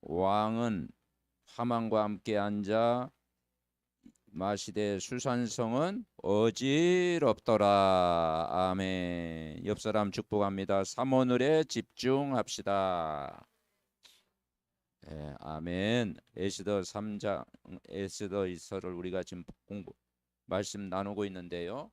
왕은 하만과 함께 앉아 마시되 수산성은 어지럽더라. 아멘. 옆 사람 축복합니다. 삼오늘에 집중합시다. 예, 아멘. 에스더 3장 에스더서를 우리가 지금 말씀 나누고 있는데요.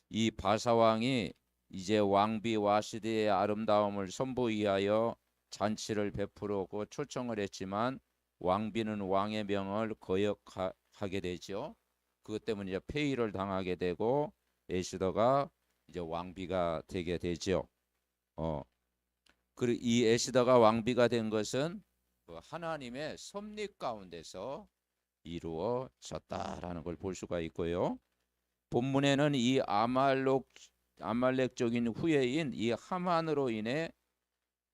이 바사 왕이 이제 왕비 와시디의 아름다움을 선보이하여 잔치를 베풀었고 초청을 했지만 왕비는 왕의 명을 거역하게 되죠. 그것 때문에 이제 폐위를 당하게 되고 에스더가 이제 왕비가 되게 되죠. 그리고 이 에스더가 왕비가 된 것은 하나님의 섭리 가운데서 이루어졌다라는 걸 볼 수가 있고요. 본문에는 이 아말렉적인 후예인 이 하만으로 인해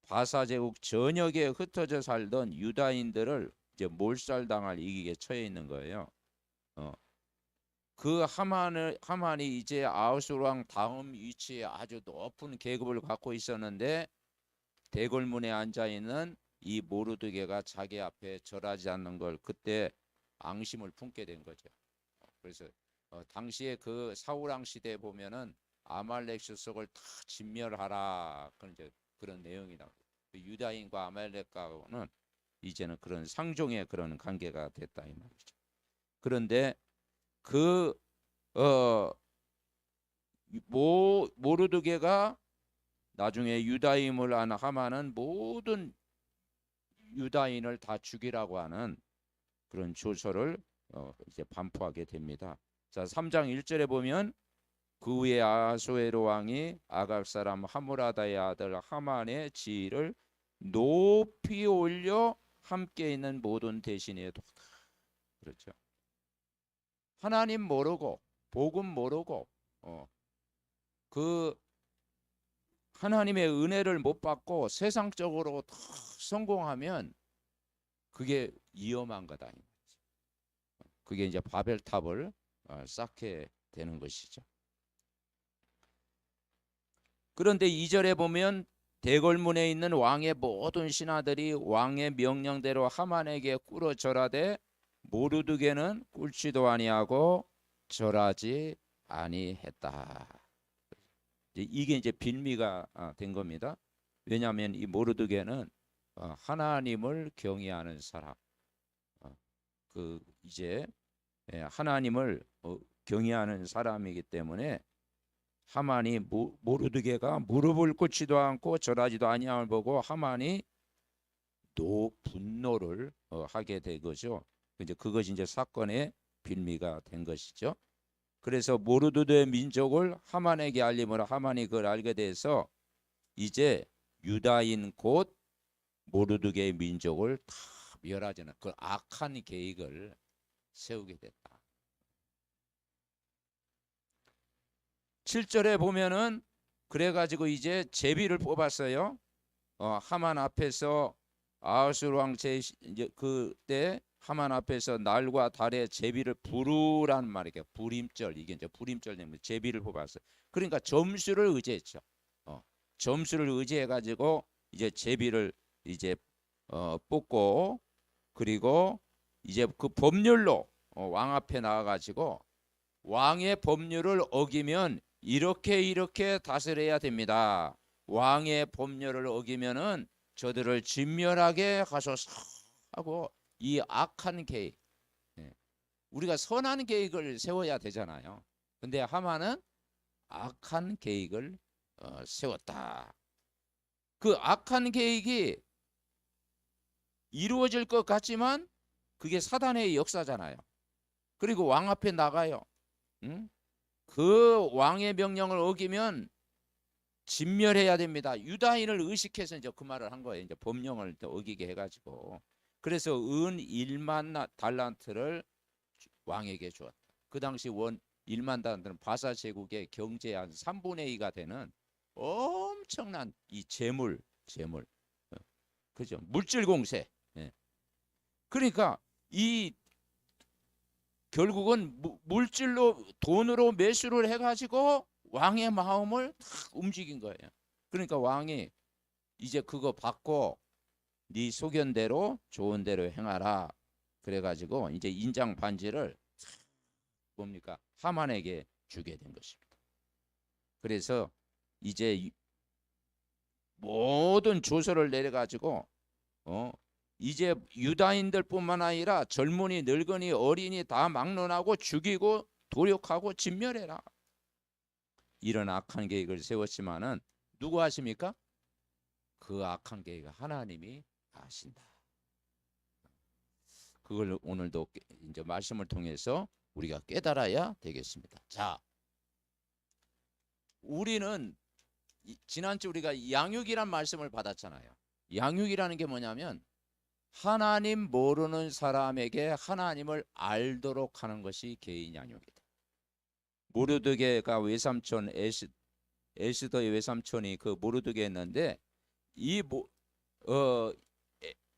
바사 제국 전역에 흩어져 살던 유다인들을 이제 몰살당할 위기에 처해 있는 거예요. 그 하만이 이제 아하수르 왕 다음 위치에 아주 높은 계급을 갖고 있었는데 대궐문에 앉아 있는 이 모르드게가 자기 앞에 절하지 않는 걸 그때 앙심을 품게 된 거죠. 그래서 당시에 그 사울 왕 시대에 보면은 아말렉 족속을 다 진멸하라 그런 내용이 나옵니다. 유다인과 아말렉과는 이제는 그런 상종의 그런 관계가 됐다 이 말이죠. 그런데 그 모르드게가 나중에 유다임을 안 하마는 모든 유다인을 다 죽이라고 하는 그런 조서를 이제 반포하게 됩니다. 자, 3장 1절에 보면 그 후에 아하수에로 왕이 아각 사람 하므라다의 아들 하만의 지위를 높이 올려 함께 있는 모든 대신에 뒀다. 그렇죠. 하나님 모르고 복음 모르고 그 하나님의 은혜를 못 받고 세상적으로 더 성공하면 그게 위험한 거다. 그게 이제 바벨탑을 쌓게 되는 것이죠. 그런데 2절에 보면 대궐문에 있는 왕의 모든 신하들이 왕의 명령대로 하만에게 꿇어 절하되 모르드게는 꿇지도 아니하고 절하지 아니했다. 이게 이제 빌미가 된 겁니다. 왜냐하면 이 모르드게는 하나님을 경외하는 사람, 그 이제 하나님을 경외하는 사람이기 때문에 하만이 모르드게가 무릎을 꿇지도 않고 절하지도 아니함을 보고 하만이 분노를 하게 된 거죠. 이제 그것이 이제 사건의 빌미가 된 것이죠. 그래서 모르드게의 민족을 하만에게 알림으로 하만이 그걸 알게 돼서 이제 유다인 곧 모르드게의 민족을 다 멸하자는 그 악한 계획을 세우게 됐다. 7절에 보면은 그래가지고 이제 제비를 뽑았어요. 하만 앞에서 아하수르 왕 이제 그때 하만 앞에서 날과 달의 제비를 부르라는 말이에요. 불임절 이게 이제 불임절 때문에 제비를 뽑았어요. 그러니까 점수를 의지했죠. 점수를 의지해가지고 이제 제비를 이제 뽑고 그리고 이제 그 법률로 왕 앞에 나와가지고 왕의 법률을 어기면 이렇게 다스려야 됩니다. 왕의 법률을 어기면은 저들을 진멸하게 하소서 하고 이 악한 계획, 우리가 선한 계획을 세워야 되잖아요. 근데 하만은 악한 계획을 세웠다. 그 악한 계획이 이루어질 것 같지만 그게 사단의 역사잖아요. 그리고 왕 앞에 나가요. 응? 그 왕의 명령을 어기면 진멸해야 됩니다. 유다인을 의식해서 이제 그 말을 한 거예요. 이제 법령을 어기게 해가지고. 그래서 은 1만 달란트를 왕에게 주었다. 그 당시 1만 달란트는 바사 제국의 경제의 한 3분의 2가 되는 엄청난 이 재물. 그죠? 물질 공세. 그러니까 이 결국은 물질로 돈으로 매수를 해가지고 왕의 마음을 탁 움직인 거예요. 그러니까 왕이 이제 그거 받고 네 소견대로 좋은 대로 행하라. 그래가지고 이제 인장 반지를 뭡니까? 하만에게 주게 된 것입니다. 그래서 이제 모든 조서를 내려가지고 이제 유다인들뿐만 아니라 젊은이, 늙은이, 어린이 다 막론하고 죽이고 도륙하고 진멸해라. 이런 악한 계획을 세웠지만은 누구 아십니까? 그 악한 계획을 하나님이 아신다. 그걸 오늘도 이제 말씀을 통해서 우리가 깨달아야 되겠습니다. 자, 우리는 지난주 우리가 양육이란 말씀을 받았잖아요. 양육이라는 게 뭐냐면 하나님 모르는 사람에게 하나님을 알도록 하는 것이 개인 양육이다. 모르드게가 외삼촌 에스더의 외삼촌이 그 모르드게였는데 이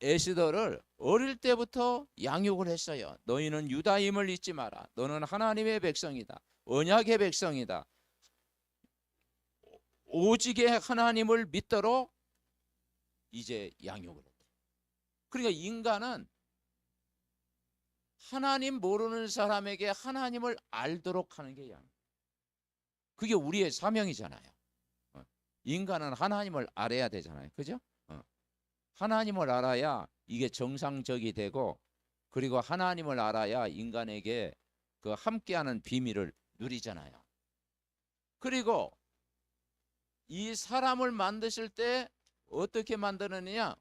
에스더를 어릴 때부터 양육을 했어요. 너희는 유다임을 잊지 마라. 너는 하나님의 백성이다. 언약의 백성이다. 오직의 하나님을 믿도록 이제 양육을 했대. 그러니까 인간은 하나님 모르는 사람에게 하나님을 알도록 하는 게 양육. 그게 우리의 사명이잖아요. 인간은 하나님을 알아야 되잖아요. 그죠? 하나님을 알아야 이게 정상적이 되고, 그리고 하나님을 알아야 인간에게 그 함께하는 비밀을 누리잖아요. 그리고 이 사람을 만드실 때 어떻게 만드느냐?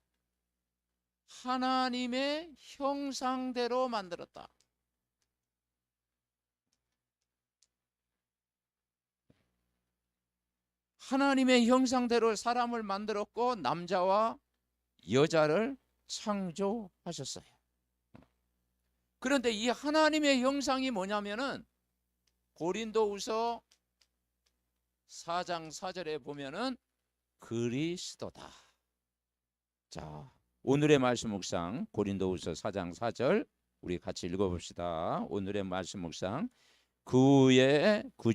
하나님의 형상대로 만들었다. 하나님의 형상대로 사람을 만들었고 남자와 여자를 창조하셨어요. 그런데 이 하나님의 형상이 뭐냐면은 고린도후서 4장 4절에 보면은 그리스도다. 자, 오늘의 말씀 묵상 고린도후서 4장 4절 우리 같이 읽어봅시다. 오늘의 말씀 묵상. 그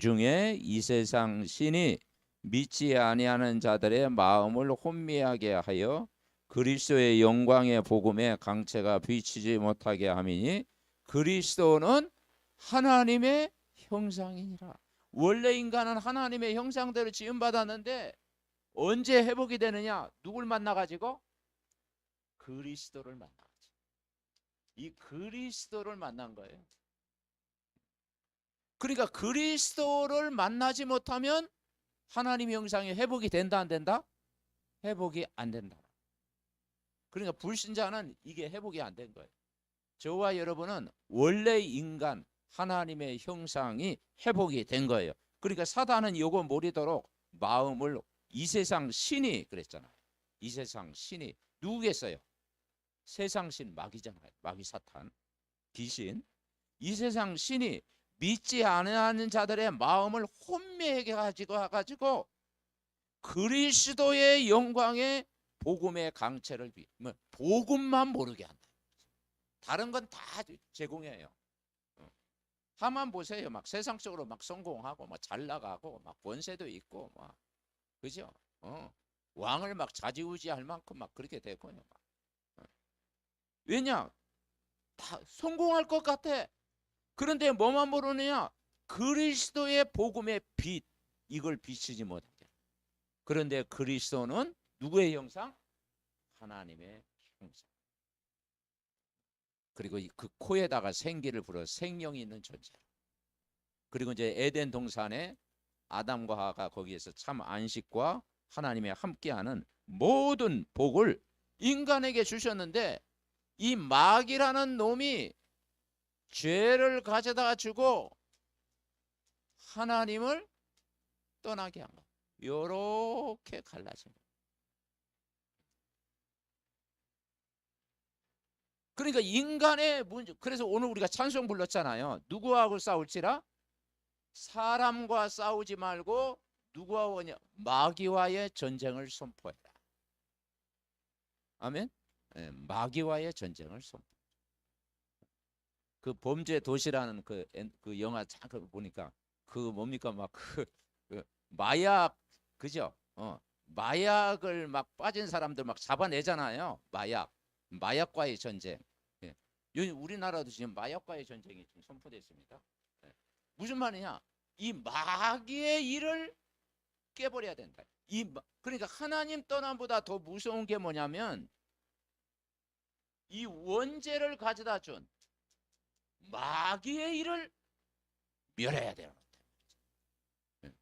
중에 이 세상 신이 믿지 아니하는 자들의 마음을 혼미하게 하여 그리스도의 영광의 복음에 강체가 비치지 못하게 함이니 그리스도는 하나님의 형상이니라. 원래 인간은 하나님의 형상대로 지음받았는데 언제 회복이 되느냐? 누굴 만나가지고? 그리스도를 만나가지고. 이 그리스도를 만난 거예요. 그러니까 그리스도를 만나지 못하면 하나님의 형상이 회복이 된다 안 된다? 회복이 안 된다. 그러니까 불신자는 이게 회복이 안 된 거예요. 저와 여러분은 원래 인간 하나님의 형상이 회복이 된 거예요. 그러니까 사단은 요거 모르도록 마음을 이 세상 신이 그랬잖아요. 이 세상 신이 누구겠어요? 세상 신 마귀잖아요. 마귀 사탄 귀신. 이 세상 신이 믿지 않는 자들의 마음을 혼미하게 가지고 그리스도의 영광에 복음의 강체를 복음만 모르게 한다. 다른 건 다 제공해요. 하만 보세요. 막 세상적으로 막 성공하고 막 잘 나가고 막 권세도 있고 막 그죠? 왕을 막 좌지우지할 만큼 막 그렇게 되고요. 왜냐? 다 성공할 것 같아. 그런데 뭐만 모르느냐? 그리스도의 복음의 빛 이걸 비치지 못하게. 그런데 그리스도는 누구의 형상? 하나님의 형상. 그리고 그 코에다가 생기를 불어 생명이 있는 존재. 그리고 이제 에덴 동산에 아담과 하와가 거기에서 참 안식과 하나님의 함께하는 모든 복을 인간에게 주셨는데 이 마귀라는 놈이 죄를 가져다 주고 하나님을 떠나게 한 거예요. 요렇게 갈라진 거예요. 그러니까 인간의 문제. 그래서 오늘 우리가 찬송 불렀잖아요. 누구하고 싸울지라? 사람과 싸우지 말고 누구하고 마귀와의 전쟁을 선포해라. 아멘. 네, 마귀와의 전쟁을 선포. 그 범죄 도시라는 그 영화 잠깐 보니까 그 뭡니까 막 그 마약 그죠? 마약을 막 빠진 사람들 막 잡아내잖아요. 마약과의 전쟁. 예. 우리나라도 지금 마약과의 전쟁이 지금 선포됐습니다. 예. 무슨 말이냐? 이 마귀의 일을 깨버려야 된다. 그러니까 하나님 떠남보다 더 무서운 게 뭐냐면 이 원죄를 가져다 준 마귀의 일을 멸해야 되는 거예요.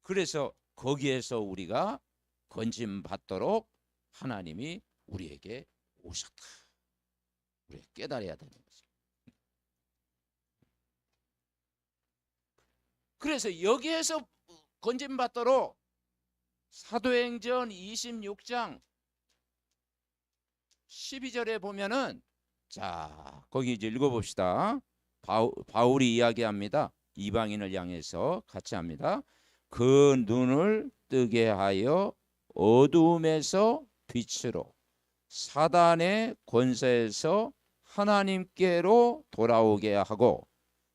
그래서 거기에서 우리가 건짐 받도록 하나님이 우리에게 오셨다. 우리 깨달아야 되는 거죠. 그래서 여기에서 건짐 받도록 사도행전 26장 12절에 보면은 자 거기 이제 읽어봅시다. 바울이 이야기합니다. 이방인을 향해서 같이 합니다. 그 눈을 뜨게 하여 어두움에서 빛으로 사단의 권세에서 하나님께로 돌아오게 하고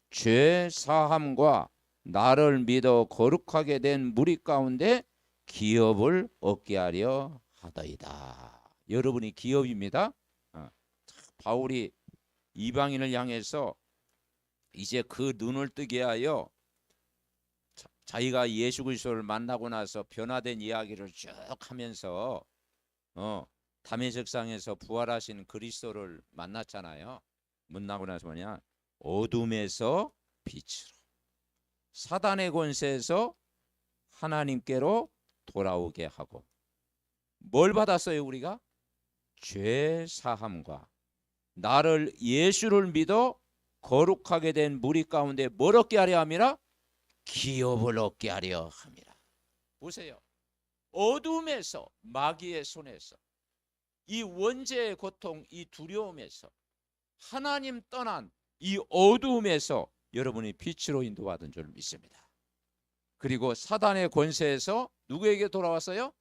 죄 사함과 나를 믿어 거룩하게 된 무리 가운데 기업을 얻게 하려 하더이다. 여러분이 기업입니다. 바울이 이방인을 향해서 이제 그 눈을 뜨게 하여 자기가 예수 그리스도를 만나고 나서 변화된 이야기를 쭉 하면서 다메섹상에서 부활하신 그리스도를 만났잖아요. 만나고 나서 뭐냐? 어둠에서 빛으로 사단의 권세에서 하나님께로 돌아오게 하고 뭘 받았어요 우리가? 죄 사함과 나를 예수를 믿어 거룩하게 된 무리 가운데 뭘 얻게 하려 함이라? 기업을 얻게 하려 함이라. 보세요. 어둠에서 마귀의 손에서 이 원죄의 고통, 이 두려움에서 하나님 떠난 이 어둠에서 여러분이 빛으로 인도받은 줄 믿습니다. 그리고 사단의 권세에서 누구에게 돌아왔어요?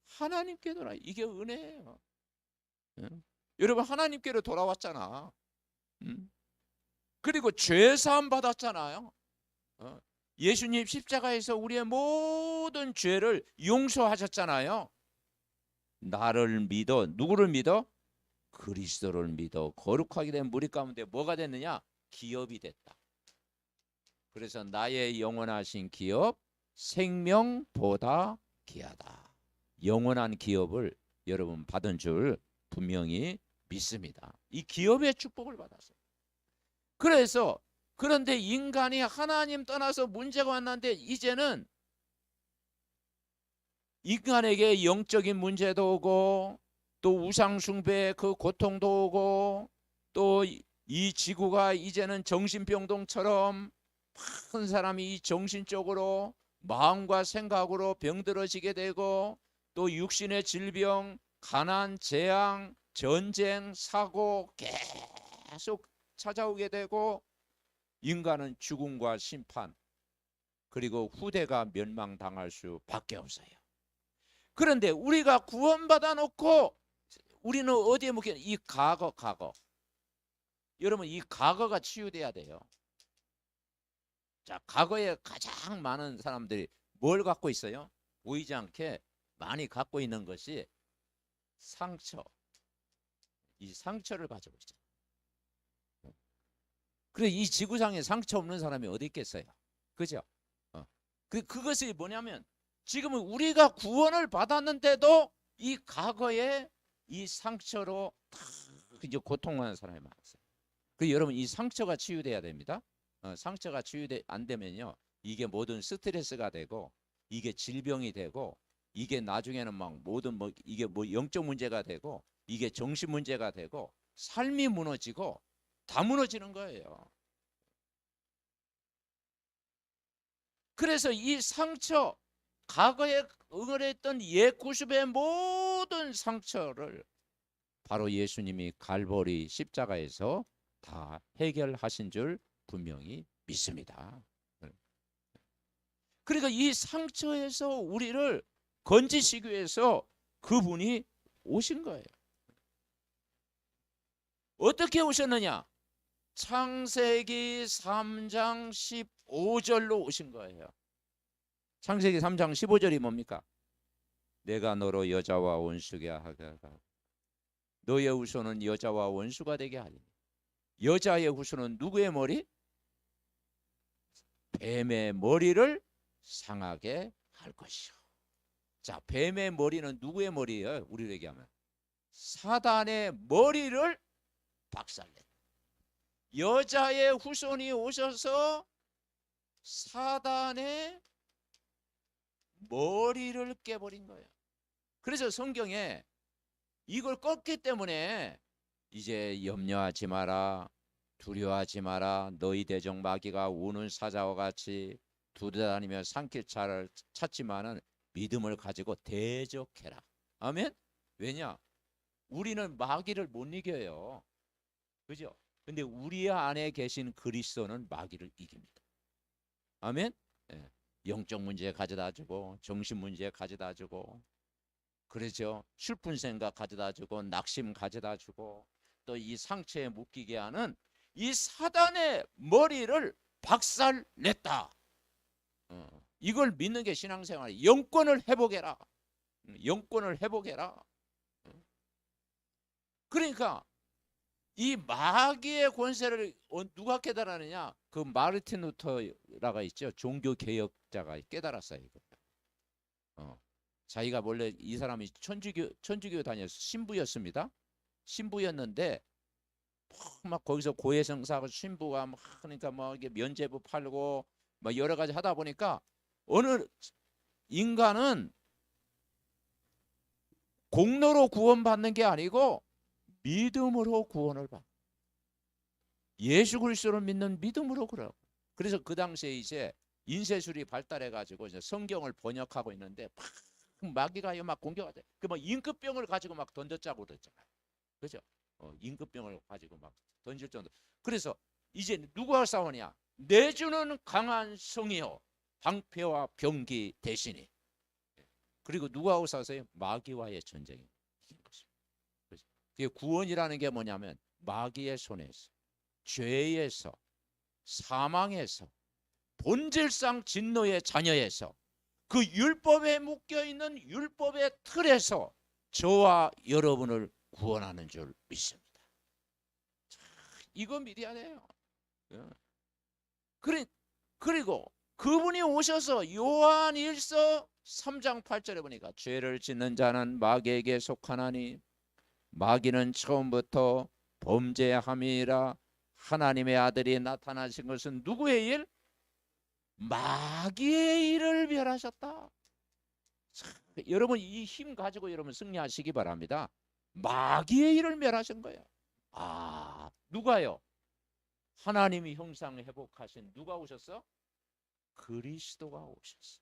하나님께 돌아. 이게 은혜예요. 응? 여러분 하나님께로 돌아왔잖아. 응? 그리고 죄사함 받았잖아요. 예수님 십자가에서 우리의 모든 죄를 용서하셨잖아요. 나를 믿어 누구를 믿어? 그리스도를 믿어 거룩하게 된 무리 가운데 뭐가 됐느냐? 기업이 됐다. 그래서 나의 영원하신 기업 생명보다 귀하다. 영원한 기업을 여러분 받은 줄 분명히 믿습니다. 이 기업의 축복을 받았어요. 그래서 그런데 인간이 하나님 떠나서 문제가 왔는데 이제는 인간에게 영적인 문제도 오고 또 우상숭배 그 고통도 오고 또 이 지구가 이제는 정신병동처럼 많은 사람이 이 정신적으로 마음과 생각으로 병들어지게 되고 또 육신의 질병, 가난, 재앙, 전쟁, 사고 계속 찾아오게 되고 인간은 죽음과 심판 그리고 후대가 멸망당할 수밖에 없어요. 그런데 우리가 구원받아 놓고 우리는 어디에 묶여? 이 과거. 여러분 이 과거가 치유돼야 돼요. 자, 과거에 가장 많은 사람들이 뭘 갖고 있어요? 보이지 않게 많이 갖고 있는 것이 상처. 이 상처를 가지고 있잖아요. 그래 이 지구상에 상처 없는 사람이 어디 있겠어요? 그죠? 그것이 뭐냐면 지금은 우리가 구원을 받았는데도 이 과거에 이 상처로 다 이제 고통하는 사람이 많았어요. 그 여러분 이 상처가 치유돼야 됩니다. 상처가 안 되면요 이게 모든 스트레스가 되고 이게 질병이 되고 이게 나중에는 막 모든 이게 영적 문제가 되고 이게 정신 문제가 되고 삶이 무너지고 다 무너지는 거예요. 그래서 이 상처 과거에 응어했던 옛 구습의 모든 상처를 바로 예수님이 갈보리 십자가에서 다 해결하신 줄 분명히 믿습니다. 그러니까 이 상처에서 우리를 건지시기 위해서 그분이 오신 거예요. 어떻게 오셨느냐? 창세기 3장 15절로 오신 거예요. 창세기 3장 15절이 뭡니까? 내가 너로 여자와 원수게 하겠다. 너의 후손은 여자와 원수가 되게 하리니. 여자의 후손은 누구의 머리? 뱀의 머리를 상하게 할 것이요. 자, 뱀의 머리는 누구의 머리예요? 우리로 얘기하면 사단의 머리를 박살내. 여자의 후손이 오셔서 사단의 머리를 깨버린 거예요. 그래서 성경에 이걸 껐기 때문에 이제 염려하지 마라, 두려워하지 마라. 너희 대적 마귀가 우는 사자와 같이 두드다니며 삼킬 자를 찾지만은 믿음을 가지고 대적해라. 아멘. 왜냐? 우리는 마귀를 못 이겨요. 그죠? 근데 우리 안에 계신 그리스도는 마귀를 이깁니다. 아멘. 예. 영적 문제 가져다 주고, 정신 문제 가져다 주고, 그렇죠. 슬픈 생각 가져다 주고, 낙심 가져다 주고, 또 이 상처에 묶이게 하는 이 사단의 머리를 박살냈다. 이걸 믿는 게 신앙생활이야. 영권을 회복해라. 영권을 회복해라. 그러니까 이 마귀의 권세를 누가 깨달았느냐? 그 마르틴 루터라가 있죠. 종교 개혁자가 깨달았어요. 자기가 원래 이 사람이 천주교 다녀서 신부였습니다. 신부였는데 막 거기서 고해성사하고 신부가 막 그러니까 뭐 이게 면죄부 팔고 막 여러 가지 하다 보니까 어느 인간은 공로로 구원받는 게 아니고 믿음으로 구원을 받아. 예수 그리스도를 믿는 믿음으로 그러고. 그래서 그 당시에 이제 인쇄술이 발달해 가지고 이제 성경을 번역하고 있는데 막 마귀가 막 공격하대. 그 막 임급병을 가지고 막 던졌자고 그랬잖아요. 그죠? 임급병을 가지고 막 던질 정도. 그래서 이제 누구와 싸우냐? 내주는 강한 성이요 방패와 병기 대신이. 그리고 누구하고 싸우세요? 마귀와의 전쟁이. 그게 구원이라는 게 뭐냐면 마귀의 손에서, 죄에서, 사망에서, 본질상 진노의 자녀에서, 그 율법에 묶여있는 율법의 틀에서 저와 여러분을 구원하는 줄 믿습니다. 이거 믿어야 돼요. 그리고 그분이 오셔서 요한 1서 3장 8절에 보니까 죄를 짓는 자는 마귀에게 속하나니 마귀는 처음부터 범죄함이라. 하나님의 아들이 나타나신 것은 누구의 일? 마귀의 일을 멸하셨다. 여러분 이 힘 가지고 여러분 승리하시기 바랍니다. 마귀의 일을 멸하신 거예요. 누가요? 하나님이 형상 회복하신 누가 오셨어? 그리스도가 오셨어.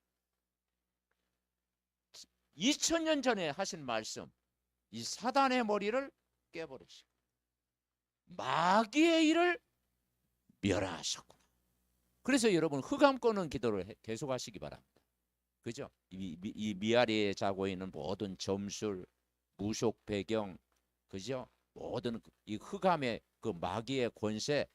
2000년 전에 하신 말씀, 이 사단의 머리를 깨버리시고 마귀의 일을 멸하셨구나. 그래서 여러분 흑암 꺼는 기도를 계속하시기 바랍니다. 그죠? 이 미아리에 자고 있는 모든 점술, 무속 배경, 그죠? 모든 이 흑암의 그 마귀의 권세,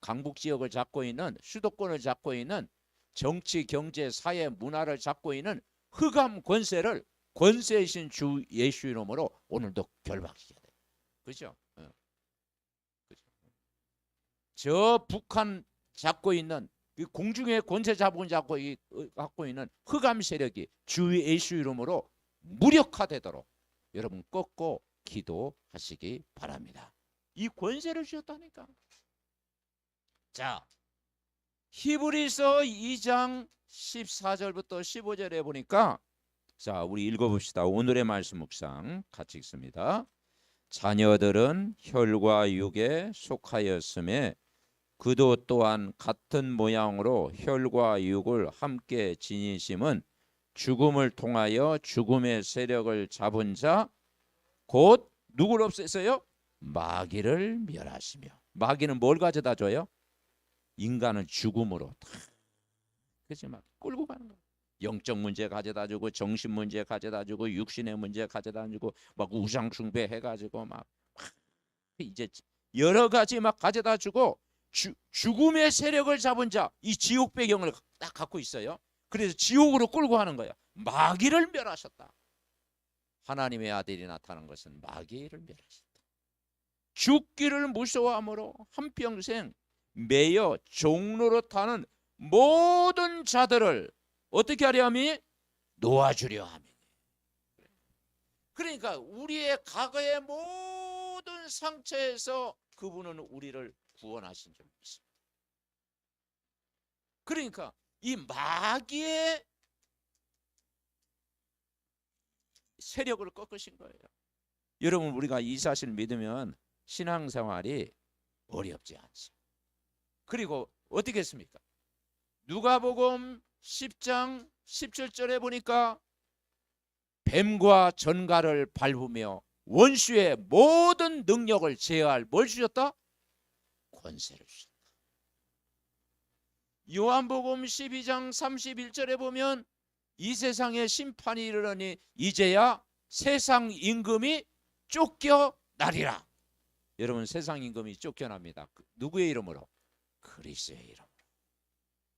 강북 지역을 잡고 있는, 수도권을 잡고 있는, 정치, 경제, 사회, 문화를 잡고 있는 흑암 권세를 권세이신 주 예수 이름으로 오늘도 결박시켜야 돼요. 그죠? 저 북한 잡고 있는 공중의 권세 잡고 있는 흑암 세력이 주 예수 이름으로 무력화되도록 여러분 꺾고 기도하시기 바랍니다. 이 권세를 주셨다니까. 자, 히브리서 2장 14절부터 15절에 보니까, 자, 우리 읽어봅시다. 오늘의 말씀 묵상 같이 읽습니다. 자녀들은 혈과 육에 속하였음에 그도 또한 같은 모양으로 혈과 육을 함께 지니심은 죽음을 통하여 죽음의 세력을 잡은 자 곧 누구를 없애서요? 마귀를 멸하시며. 마귀는 뭘 가져다 줘요? 인간은 죽음으로 그렇지 막 끌고 가는 거예요. 영적 문제 가져다 주고, 정신 문제 가져다 주고, 육신의 문제 가져다 주고, 막 우상 숭배 해가지고 막 이제 여러 가지 막 가져다 주고, 죽음의 세력을 잡은 자, 이 지옥 배경을 딱 갖고 있어요. 그래서 지옥으로 끌고 가는 거야. 마귀를 멸하셨다. 하나님의 아들이 나타난 것은 마귀의 일을 멸하셨다. 죽기를 무서워함으로 한평생 매여 종로로 타는 모든 자들을 어떻게 하려 함이? 놓아주려 함이니. 그러니까 우리의 과거의 모든 상처에서 그분은 우리를 구원하신 줄 믿습니다. 그러니까 이 마귀의 세력을 꺾으신 거예요. 여러분, 우리가 이 사실을 믿으면 신앙생활이 어렵지 않습니다. 그리고 어떻게 했습니까? 누가복음 10장 17절에 보니까 뱀과 전갈을 밟으며 원수의 모든 능력을 제어할 뭘 주셨다? 권세를 주셨다. 요한복음 12장 31절에 보면 이 세상에 심판이 이르러니 이제야 세상 임금이 쫓겨나리라. 여러분, 세상 임금이 쫓겨납니다. 누구의 이름으로? 그리스도의 이름으로.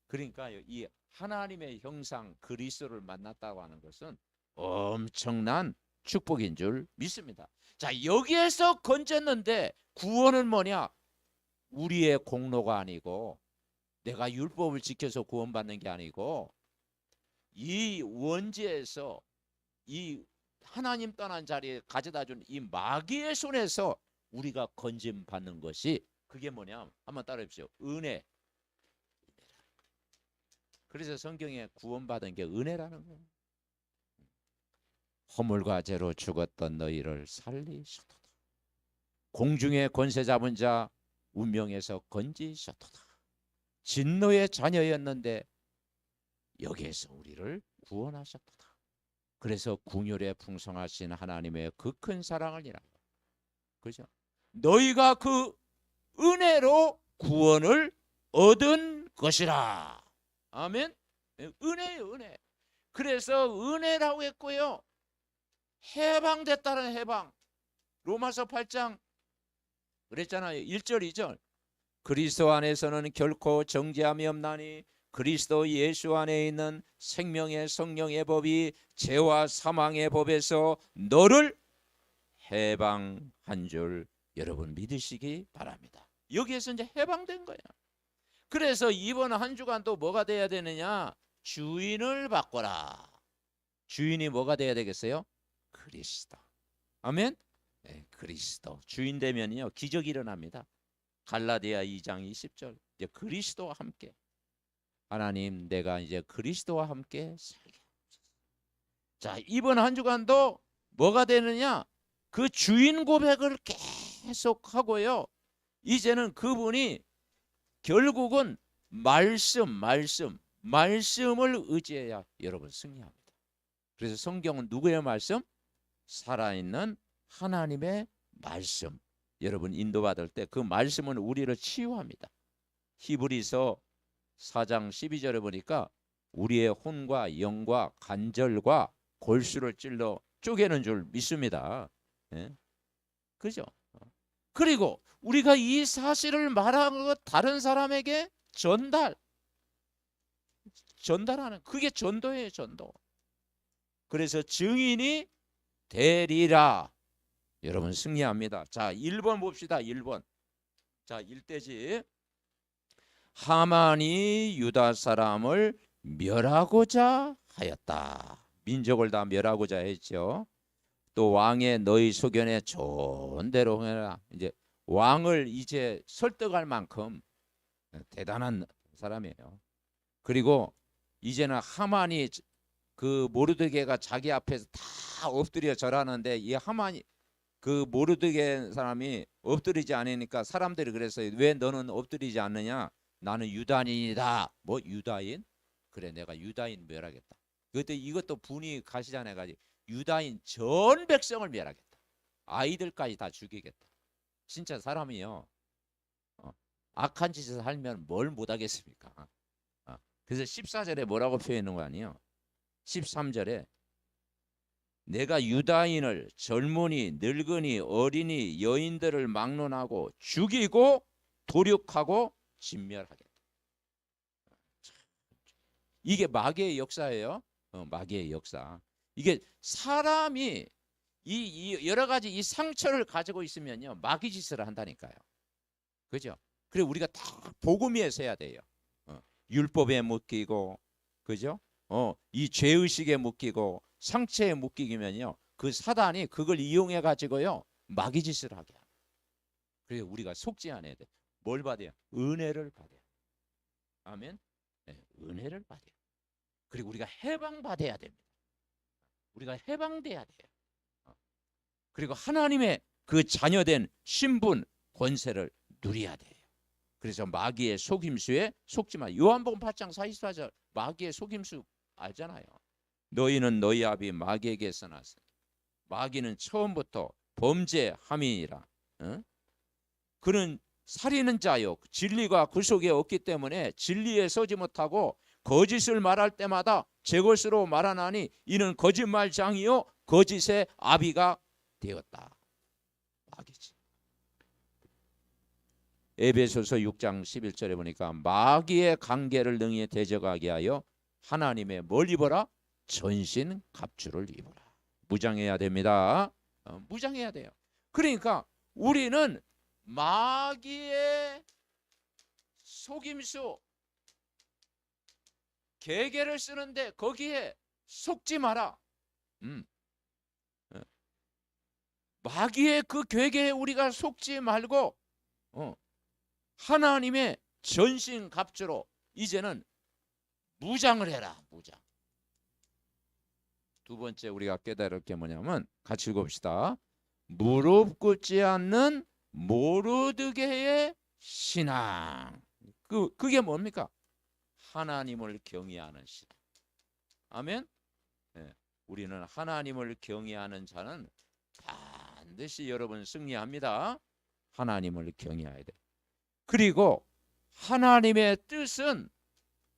그러니까 이 하나님의 형상 그리스도를 만났다고 하는 것은 엄청난 축복인 줄 믿습니다. 자, 여기에서 건졌는데 구원은 뭐냐? 우리의 공로가 아니고 내가 율법을 지켜서 구원받는 게 아니고 이 원죄에서 이 하나님 떠난 자리에 가져다 준 이 마귀의 손에서 우리가 건짐 받는 것이 그게 뭐냐? 한번 따라해 보십시오. 은혜. 그래서 성경에 구원받은 게 은혜라는 거예요. 허물과 죄로 죽었던 너희를 살리셨도다. 공중의 권세 잡은 자 운명에서 건지셨도다. 진노의 자녀였는데 여기에서 우리를 구원하셨도다. 그래서 궁율에 풍성하신 하나님의 그 큰 사랑을 이라. 그죠? 너희가 그 은혜로 구원을 얻은 것이라. 아멘. 은혜예요, 은혜. 그래서 은혜라고 했고요. 해방됐다는 해방. 로마서 8장 그랬잖아요. 1절 2절. 그리스도 안에서는 결코 정죄함이 없나니 그리스도 예수 안에 있는 생명의 성령의 법이 죄와 사망의 법에서 너를 해방한 줄 여러분 믿으시기 바랍니다. 여기에서 이제 해방된 거야. 그래서 이번 한 주간도 뭐가 돼야 되느냐? 주인을 바꿔라. 주인이 뭐가 돼야 되겠어요? 그리스도. 아멘. 네, 그리스도 주인 되면요 기적이 일어납니다. 갈라디아 2장 20절. 이제 그리스도와 함께 하나님 내가 이제 그리스도와 함께 살게. 자, 이번 한 주간도 뭐가 되느냐? 그 주인 고백을 계속 하고요. 이제는 그분이 결국은 말씀을 의지해야 여러분 승리합니다. 그래서 성경은 누구의 말씀? 살아있는 하나님의 말씀. 여러분 인도받을 때 그 말씀은 우리를 치유합니다. 히브리서 4장 12절에 보니까 우리의 혼과 영과 관절과 골수를 찔러 쪼개는 줄 믿습니다. 예? 그죠? 그리고 우리가 이 사실을 말하는 것 다른 사람에게 전달하는 그게 전도예요, 전도. 그래서 증인이 되리라. 여러분 승리합니다. 자, 1번 봅시다. 1번. 자, 1대지. 하만이 유다 사람을 멸하고자 하였다. 민족을 다 멸하고자 했죠. 또 왕의 너희 소견에 좋은 대로 행하라. 이제 왕을 이제 설득할 만큼 대단한 사람이에요. 그리고 이제는 하만이 그 모르드게가 자기 앞에서 다 엎드려 절하는데 이 하만이 그 모르드게 사람이 엎드리지 않으니까 사람들이 그랬어요. 왜 너는 엎드리지 않느냐? 나는 유다인이다. 뭐 유다인? 그래 내가 유다인 멸하겠다. 그때 이것도 분이 가시잖아요. 가지고 유다인 전 백성을 멸하겠다. 아이들까지 다 죽이겠다. 진짜 사람이요. 악한 짓을 하면 뭘 못하겠습니까? 그래서 14절에 뭐라고 표현하는 거 아니에요? 13절에 내가 유다인을 젊은이, 늙은이, 어린이, 여인들을 막론하고 죽이고 도륙하고 진멸하겠다. 이게 마귀의 역사예요. 마귀의 역사. 이게 사람이 이 여러 가지 이 상처를 가지고 있으면요 마귀 짓을 한다니까요. 그죠? 그래 우리가 다 복음위에서 해야 돼요. 율법에 묶이고, 그죠? 이 죄의식에 묶이고 상처에 묶이면요 그 사단이 그걸 이용해 가지고요 마귀 짓을 하게 합니다. 그래서 우리가 속지 않아야 돼. 뭘 받아요? 은혜를 받아요. 아멘. 네, 은혜를 받아요. 그리고 우리가 해방받아야 됩니다. 우리가 해방돼야 돼요. 그리고 하나님의 그 자녀된 신분 권세를 누려야 돼요. 그래서 마귀의 속임수에 속지 마. 요한복음 8장 44절 마귀의 속임수 알잖아요. 너희는 너희 아비 마귀에게서 났으니 마귀는 처음부터 범죄함이니라. 그는 살이는 자요 진리가 그 속에 없기 때문에 진리에 서지 못하고 거짓을 말할 때마다 제 것으로 말하나니 이는 거짓말장이요 거짓의 아비가 되었다. 마귀지. 에베소서 6장 11절에 보니까 마귀의 관계를 능히 대적하게 하여 하나님의 뭘 입어라? 전신 갑주를 입어라. 무장해야 됩니다. 무장해야 돼요. 그러니까 우리는 마귀의 속임수 계계를 쓰는데 거기에 속지 마라. 마귀의 그 계계에 우리가 속지 말고 하나님의 전신 갑주로 이제는 무장을 해라. 무장. 두 번째 우리가 깨달을 게 뭐냐면 같이 읽어봅시다. 무릎 꿇지 않는 모르드게의 신앙. 그게 뭡니까? 하나님을 경외하는 신앙. 아멘. 네, 우리는 하나님을 경외하는 자는 반드시 여러분 승리합니다. 하나님을 경외해야 돼. 그리고 하나님의 뜻은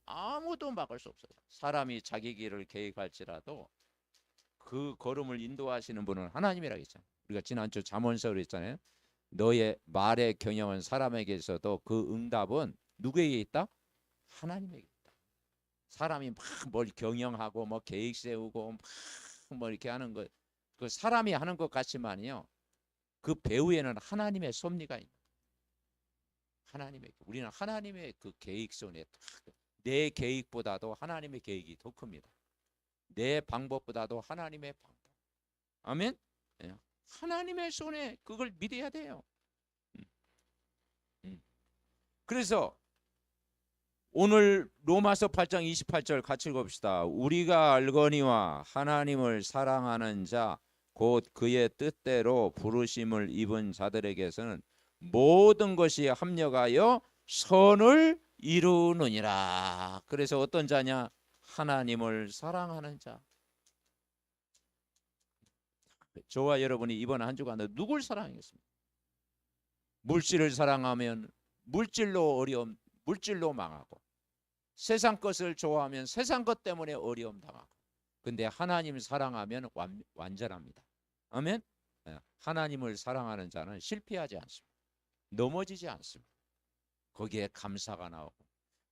아무도 막을 수 없어요. 사람이 자기 길을 계획할지라도 그 걸음을 인도하시는 분은 하나님이라고 했잖아요. 우리가 지난주 잠언서로 했잖아요. 너의 말의 경영은 사람에게서도 그 응답은 누구에게 있다? 하나님에게 있다. 사람이 막 뭘 경영하고 뭐 계획 세우고 막 뭐 이렇게 하는 것, 그 사람이 하는 것 같지만요. 그 배후에는 하나님의 섭리가 있는. 하나님의 우리는 하나님의 그 계획 손에 내 계획보다도 하나님의 계획이 더 큽니다. 내 방법보다도 하나님의 방법. 아멘. 하나님의 손에 그걸 믿어야 돼요. 그래서 오늘 로마서 8장 28절 같이 읽어봅시다. 우리가 알거니와 하나님을 사랑하는 자 곧 그의 뜻대로 부르심을 입은 자들에게서는 모든 것이 합력하여 선을 이루느니라. 그래서 어떤 자냐? 하나님을 사랑하는 자. 저와 여러분이 이번 한 주간 누굴 사랑하겠습니까? 물질을 사랑하면 물질로 어려움, 물질로 망하고, 세상 것을 좋아하면 세상 것 때문에 어려움 당하고. 근데 하나님을 사랑하면 완전합니다. 아멘. 하나님을 사랑하는 자는 실패하지 않습니다. 넘어지지 않습니다. 거기에 감사가 나오고,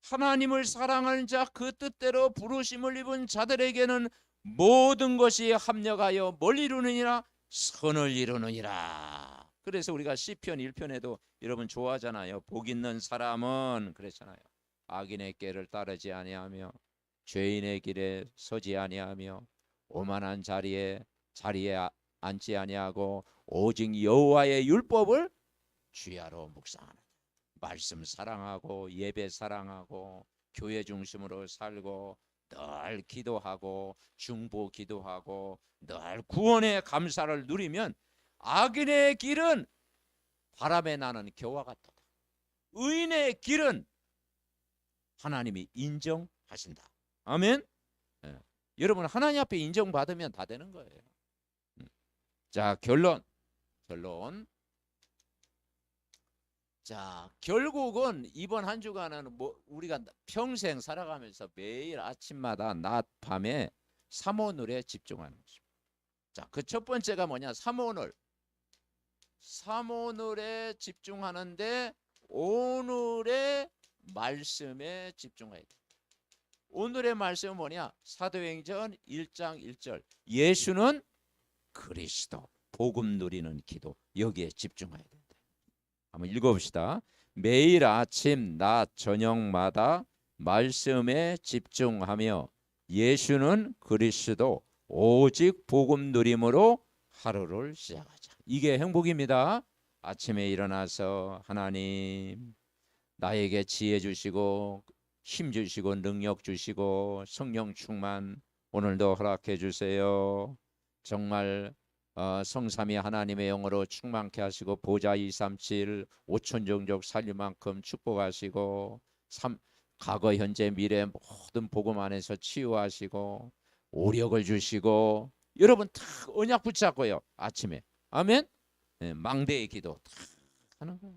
하나님을 사랑하는 자 그 뜻대로 부르심을 입은 자들에게는 모든 것이 합력하여 뭘 이루느니라? 선을 이루느니라. 그래서 우리가 시편 1편에도 여러분 좋아하잖아요. 복 있는 사람은 그랬잖아요. 악인의 길을 따르지 아니하며 죄인의 길에 서지 아니하며 오만한 자리에 앉지 아니하고 오직 여호와의 율법을 주야로 묵상하는. 말씀 사랑하고 예배 사랑하고 교회 중심으로 살고 늘 기도하고 중보 기도하고 늘 구원의 감사를 누리면 악인의 길은 바람에 나는 겨와 같다. 의인의 길은 하나님이 인정하신다. 아멘. 여러분 하나님 앞에 인정받으면 다 되는 거예요. 자, 결론. 자, 결국은 이번 한 주간은 뭐 우리가 평생 살아가면서 매일 아침마다 낮 밤에 삼오늘에 집중하는 것입니다. 자, 그 첫 번째가 뭐냐? 삼오늘에 집중하는데 오늘의 말씀에 집중해야 돼. 오늘의 말씀은 뭐냐? 사도행전 1장 1절. 예수는 그리스도 복음 누리는 기도, 여기에 집중해야 된다. 한번 읽어봅시다. 매일 아침 낮 저녁마다 말씀에 집중하며 예수는 그리스도 오직 복음 누림으로 하루를 시작하자. 이게 행복입니다. 아침에 일어나서 하나님 나에게 지혜 주시고 힘 주시고 능력 주시고 성령 충만 오늘도 허락해 주세요. 정말 성삼위 하나님의 영으로 충만케 하시고 보좌 237 5천종족 살릴 만큼 축복하시고 과거 현재 미래 모든 복음 안에서 치유하시고 오력을 주시고 여러분 다 언약 붙잡고요. 아침에 아멘. 네, 망대의 기도 다 하는 거예요.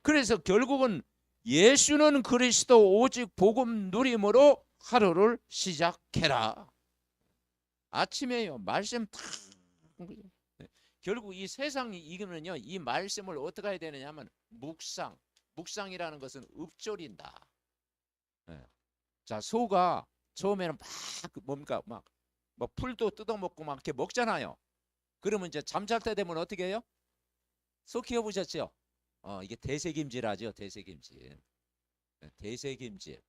그래서 결국은 예수는 그리스도 오직 복음 누림으로 하루를 시작해라. 아침에요. 말씀 다 결국 이 세상이 이기면요. 이 말씀을 어떻게 해야 되느냐 하면 묵상이라는 것은 읊조린다. 네. 자, 소가 처음에는 막 뭡니까? 막 풀도 뜯어먹고 막 이렇게 먹잖아요. 그러면 이제 잠잘 때 되면 어떻게 해요? 소 키워보셨죠? 이게 대세김질하죠. 대세김질. 네, 대세김질.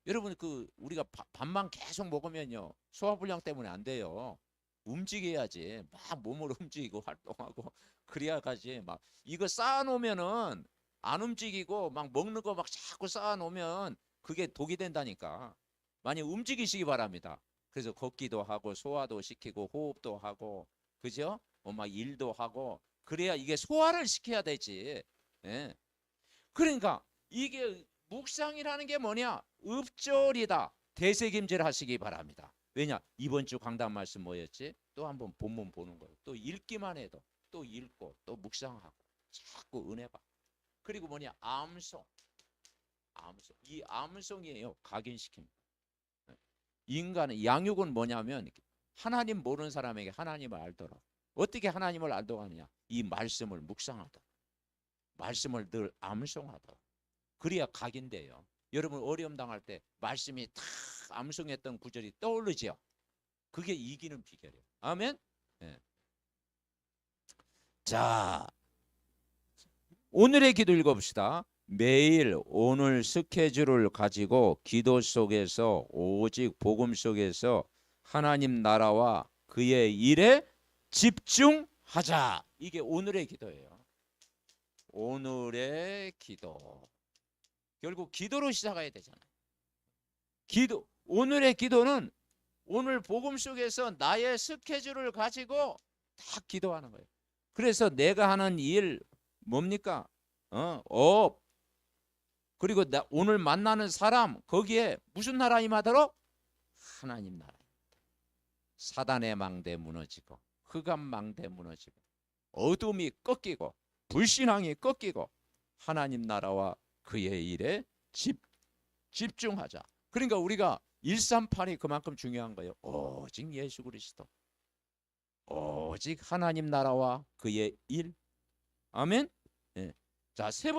여러분 우리가 밥만 계속 먹으면요. 소화불량 때문에 안 돼요. 움직여야지. 막 몸을 움직이고 활동하고 그래야지. 막 이거 쌓아놓으면은 안 움직이고 막 먹는 거 막 자꾸 쌓아놓으면 그게 독이 된다니까. 많이 움직이시기 바랍니다. 그래서 걷기도 하고 소화도 시키고 호흡도 하고 그죠? 막 일도 하고 그래야 이게 소화를 시켜야 되지. 예. 그러니까 이게 묵상이라는 게 뭐냐? 읍절이다. 대세김질 하시기 바랍니다. 왜냐? 이번 주 강단 말씀 뭐였지? 또 한번 본문 보는 거예요. 또 읽기만 해도 또 읽고 또 묵상하고 자꾸 은혜 받고. 그리고 뭐냐? 암송. 이 암송이에요. 각인시킵니다. 인간은 양육은 뭐냐면 하나님 모르는 사람에게 하나님을 알도록. 어떻게 하나님을 알도록 하느냐? 이 말씀을 묵상하도록. 말씀을 늘 암송하도록. 그래야 각인돼요. 여러분 어려움 당할 때 말씀이 다 암송했던 구절이 떠오르죠. 그게 이기는 비결이에요. 아멘. 네. 자, 오늘의 기도 읽어봅시다. 매일 오늘 스케줄을 가지고 기도 속에서 오직 복음 속에서 하나님 나라와 그의 일에 집중하자. 이게 오늘의 기도예요. 오늘의 기도. 결국 기도로 시작해야 되잖아요. 오늘의 기도는 오늘 복음 속에서 나의 스케줄을 가지고 다 기도하는 거예요. 그래서 내가 하는 일 뭡니까? 업. 그리고 오늘 만나는 사람 거기에 무슨 나라 임하도록? 하나님 나라. 사단의 망대 무너지고 흑암 망대 무너지고 어둠이 꺾이고 불신앙이 꺾이고 하나님 나라와 그의 일에 집중하자. 그러니까 우리가 138이 그만큼 중요한 거예요. 오직 예수 그리스도. 오직 하나님 나라와 그의 일. 아멘. 네. 자, 세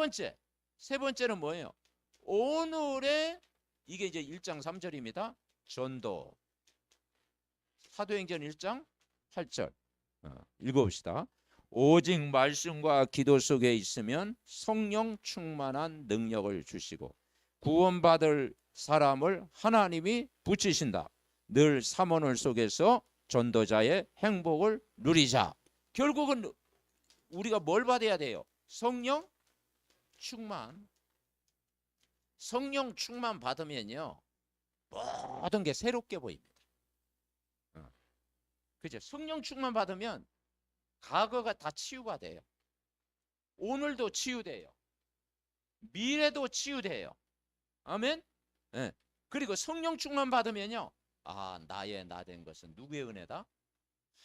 번째는 뭐예요? 오늘의 이게 이제 1장 3절입니다. 전도. 사도행전 1장 8절. 읽어봅시다. 오직 말씀과 기도 속에 있으면 성령 충만한 능력을 주시고 구원받을 사람을 하나님이 붙이신다. 늘 삼원을 속에서 전도자의 행복을 누리자. 결국은 우리가 뭘 받아야 돼요? 성령 충만. 성령 충만 받으면요 모든 게 새롭게 보입니다. 그죠? 성령 충만 받으면 과거가 다 치유가 돼요. 오늘도 치유돼요. 미래도 치유돼요. 아멘. 네. 그리고 성령 충만 받으면요, 나의 나 된 것은 누구의 은혜다?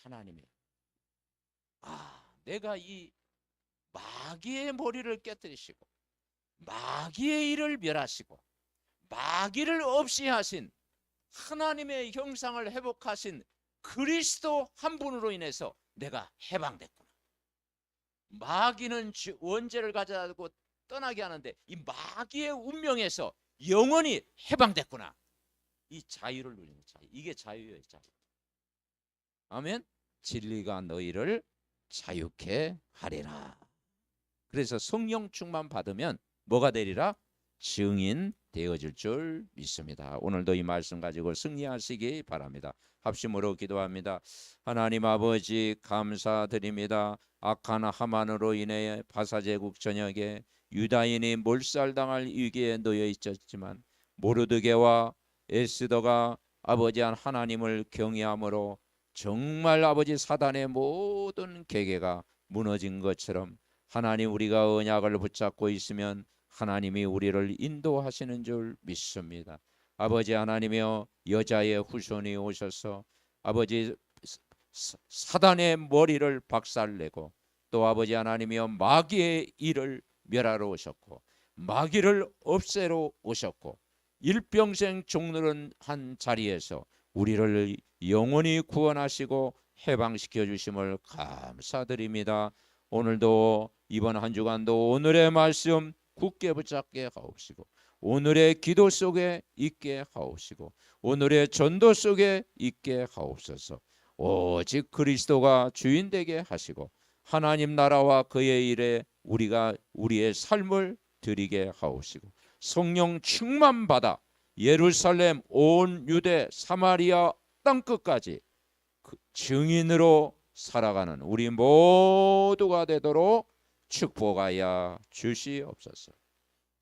하나님의. 내가 이 마귀의 머리를 깨뜨리시고 마귀의 일을 멸하시고 마귀를 없이 하신 하나님의 형상을 회복하신 그리스도 한 분으로 인해서 내가 해방됐구나. 마귀는 원죄를 가져다고 떠나게 하는데 이 마귀의 운명에서 영원히 해방됐구나. 이 자유를 누리는 자유. 이게 자유예요. 자유. 아멘. 진리가 너희를 자유케 하리라. 그래서 성령 충만 받으면 뭐가 되리라? 증인 되어질 줄 믿습니다. 오늘도 이 말씀 가지고 승리하시기 바랍니다. 합심으로 기도합니다. 하나님 아버지 감사드립니다. 악한 하만으로 인해 바사제국 전역에 유다인이 몰살당할 위기에 놓여 있었지만 모르드게와 에스더가 아버지 한 하나님을 경외함으로 정말 아버지 사단의 모든 계계가 무너진 것처럼 하나님 우리가 언약을 붙잡고 있으면 하나님이 우리를 인도하시는 줄 믿습니다. 아버지 하나님이여 여자의 후손이 오셔서 아버지 사단의 머리를 박살내고 또 아버지 하나님이여 마귀의 일을 멸하러 오셨고 마귀를 없애러 오셨고 일평생 종노릇 한 자리에서 우리를 영원히 구원하시고 해방시켜 주심을 감사드립니다. 오늘도 이번 한 주간도 오늘의 말씀 굳게 붙잡게 하옵시고 오늘의 기도 속에 있게 하옵시고 오늘의 전도 속에 있게 하옵소서. 오직 그리스도가 주인 되게 하시고 하나님 나라와 그의 일에 우리가 우리의 삶을 드리게 하옵시고 성령 충만 받아 예루살렘 온 유대 사마리아 땅끝까지 그 증인으로 살아가는 우리 모두가 되도록 축복하여 주시옵소서.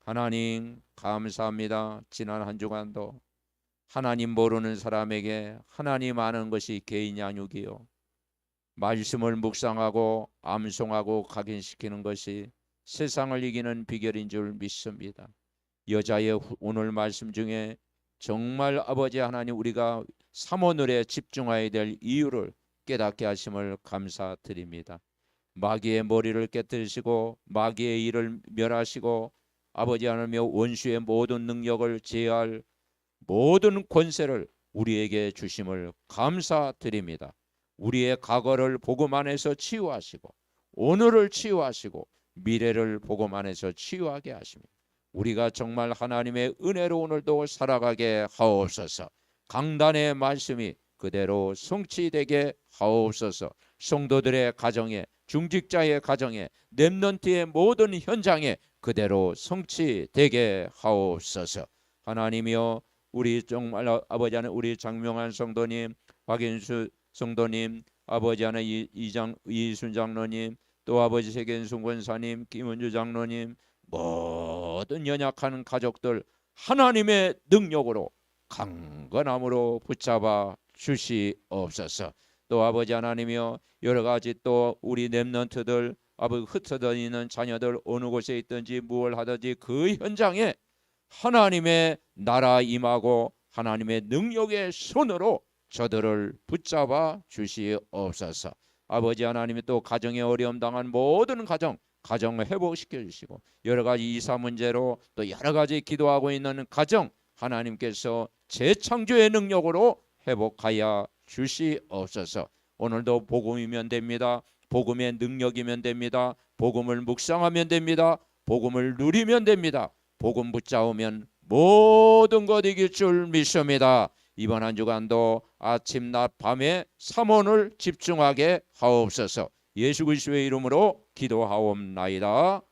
하나님 감사합니다. 지난 한 주간도 하나님 모르는 사람에게 하나님 아는 것이 개인 양육이요 말씀을 묵상하고 암송하고 각인시키는 것이 세상을 이기는 비결인 줄 믿습니다. 여자의 오늘 말씀 중에 정말 아버지 하나님 우리가 삼오늘에 집중해야 될 이유를 깨닫게 하심을 감사드립니다. 마귀의 머리를 깨뜨리시고 마귀의 일을 멸하시고 아버지 하나님의 원수의 모든 능력을 제할 모든 권세를 우리에게 주심을 감사드립니다. 우리의 과거를 복음 안에서 치유하시고 오늘을 치유하시고 미래를 복음 안에서 치유하게 하십니다. 우리가 정말 하나님의 은혜로 오늘도 살아가게 하옵소서. 강단의 말씀이 그대로 성취되게 하옵소서. 성도들의 가정에 중직자의 가정에 렘넌트의 모든 현장에 그대로 성취되게 하옵소서. 하나님이여 우리 정말 아버지 하나님 우리 장명한 성도님 박인수 성도님 아버지 하나님 이순 장로님 또 아버지 세계인순 권사님 김은주 장로님 모든 연약한 가족들 하나님의 능력으로 강건함으로 붙잡아 주시옵소서. 또 아버지 하나님이여 여러 가지 또 우리 렘넌트들 아버지 흩어져 자녀들 어느 곳에 있든지 무엇을 하든지 그 현장에 하나님의 나라 임하고 하나님의 능력의 손으로 저들을 붙잡아 주시옵소서. 아버지 하나님이 또 가정에 어려움 당한 모든 가정을 회복시켜 주시고 여러 가지 이사 문제로 또 여러 가지 기도하고 있는 가정 하나님께서 재창조의 능력으로 회복하여 주시옵소서. 오늘도 복음이면 됩니다. 복음의 능력이면 됩니다. 복음을 묵상하면 됩니다. 복음을 누리면 됩니다. 복음 붙잡으면 모든 것 이길 줄 믿습니다. 이번 한 주간도 아침 낮 밤에 삼원을 집중하게 하옵소서. 예수 그리스도의 이름으로 기도하옵나이다.